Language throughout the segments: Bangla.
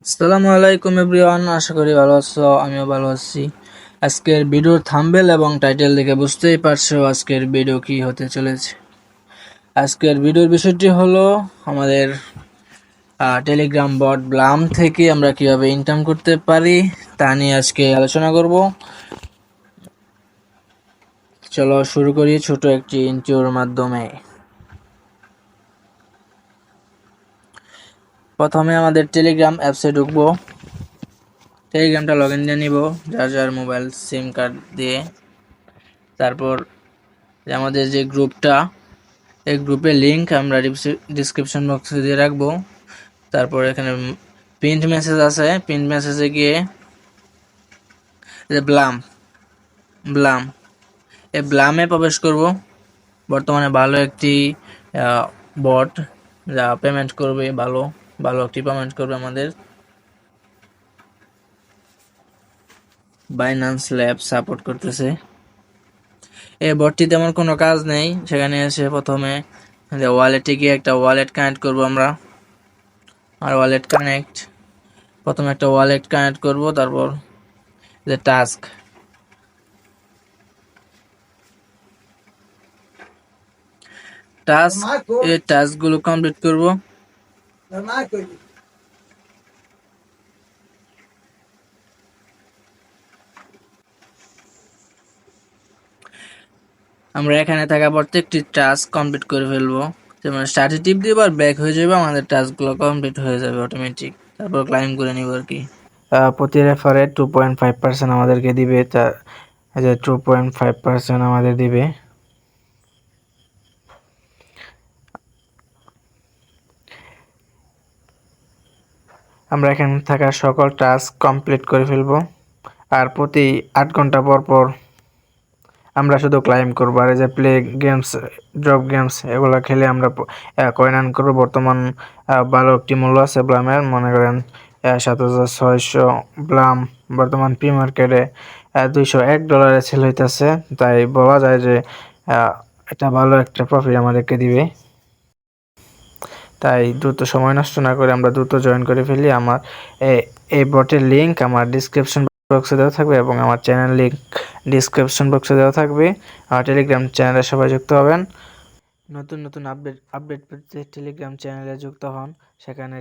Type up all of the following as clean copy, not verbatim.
আসসালামু আলাইকুম এভরিওয়ান, আশা করি ভালো আছো। আমিও ভালো আছি। আজকের ভিডিওর থাম্বনেল এবং টাইটেল দেখে বুঝতেই পারছো আজকের ভিডিও কি হতে চলেছে। আজকের ভিডিওর বিষয়টি হলো আমাদের টেলিগ্রাম বট ব্লাম থেকে আমরা কিভাবে ইনকাম করতে পারি তা নিয়ে আজকে আলোচনা করব। চলো শুরু করি ছোট একটি ইন্ট্রোর মাধ্যমে। প্রথমে আমাদের টেলিগ্রাম অ্যাপসে ঢুকবো। টেলিগ্রামটা লগ ইন দিয়ে নিব যার যার মোবাইল সিম কার্ড দিয়ে। তারপর আমাদের যে গ্রুপটা, এই গ্রুপের লিংক আমরা ডিসক্রিপশন বক্সে দিয়ে রাখবো। তারপর এখানে প্রিন্ট মেসেজ আছে, প্রিন্ট মেসেজে গিয়ে যে ব্লাম ব্লাম এই ব্লামে প্রবেশ করব। বর্তমানে ভালো একটি বট যা পেমেন্ট করবে, ভালো ভালো একটি পেমেন্ট করবে আমাদের। বাইন্যান্স ল্যাব সাপোর্ট করতেছে। এই বটটি তেমন কোনো কাজ নেই, সেখানে এসে প্রথমে ওয়ালেটে গিয়ে একটা ওয়ালেট কানেক্ট করব আমরা। আর ওয়ালেট কানেক্ট, প্রথমে একটা ওয়ালেট কানেক্ট করব। তারপর যে টাস্ক টাস্ক এই টাস্কগুলো কমপ্লিট করব। আমরা এখানে থাকা প্রত্যেকটি টাস্ক কমপ্লিট করে ফেলবো। যেমন স্টার্টে টিপ দিব আর ব্যাক হয়ে যাবে, আমাদের টাস্কগুলো কমপ্লিট হয়ে যাবে অটোমেটিক। তারপর ক্লাইম করে নিব আর কি। প্রতি রেফারে 2.5% আমাদেরকে দিবে। তা 2.5% আমাদের দিবে। আমরা এখানে থাকা সকল টাস্ক কমপ্লিট করে ফেলবো। আর প্রতি 8 ঘন্টা পর পর আমরা শুধু ক্লাইম করবো। আর এই যে প্লে গেমস, ড্রপ গেমস, এগুলো খেলে আমরা কয়েন আর্ন করবো। বর্তমান ভালো একটি মূল্য আছে ব্লামের, মনে করেন 7,600 ব্লাম বর্তমান প্রি মার্কেটে $201 সেল হইতেছে। তাই বলা যায় যে এটা ভালো একটা প্রফিট আমাদেরকে দিবে। তাই দ্রুত সময় নষ্ট না করে আমরা দ্রুত জয়েন করে ফেলি। আমার এই বটের লিঙ্ক আমার ডিসক্রিপশন বক্সে দেওয়া থাকবে এবং আমার চ্যানেল লিঙ্ক ডিসক্রিপশন বক্সে দেওয়া থাকবে। আমার টেলিগ্রাম চ্যানেলে সবাই যুক্ত হবেন। নতুন নতুন আপডেট পেতে টেলিগ্রাম চ্যানেলে যুক্ত হন। সেখানে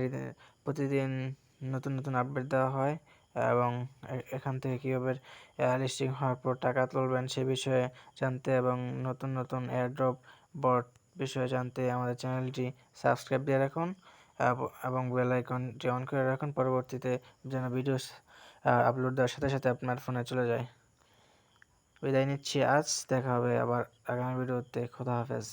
প্রতিদিন নতুন নতুন আপডেট দেওয়া হয় এবং এখান থেকে কীভাবে লিস্টিং হওয়ার পর টাকা তুলবেন সে বিষয়ে জানতে এবং নতুন নতুন এয়ারড্রপ বট বিষয়ে জানতে আমাদের চ্যানেলটি সাবস্ক্রাইব দিয়ে রাখুন এবং বেল আইকনটি অন করে রাখুন, পরবর্তীতে যেন ভিডিও আপলোড দেওয়ার সাথে সাথে আপনার ফোনে চলে যায়। বিদায় নিচ্ছি আজ, দেখা হবে আবার আগামী ভিডিওতে। খোদা হাফেজ।